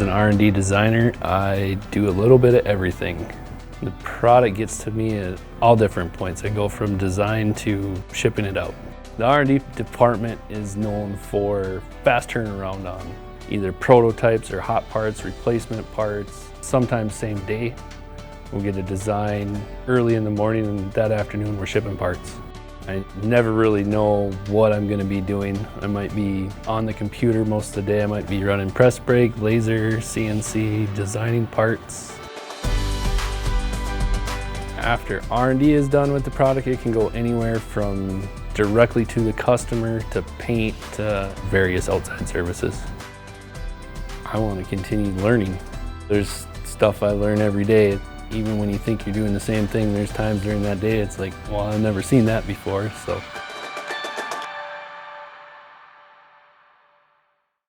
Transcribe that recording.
As an R&D designer, I do a little bit of everything. The product gets to me at all different points. I go from design to shipping it out. The R&D department is known for fast turnaround on either prototypes or hot parts, replacement parts, sometimes same day. We'll get a design early in the morning and that afternoon we're shipping parts. I never really know what I'm going to be doing. I might be on the computer most of the day. I might be running press brake, laser, CNC, designing parts. After R&D is done with the product, it can go anywhere from directly to the customer to paint to various outside services. I want to continue learning. There's stuff I learn every day. Even when you think you're doing the same thing, there's times during that day it's like, well, I've never seen that before, so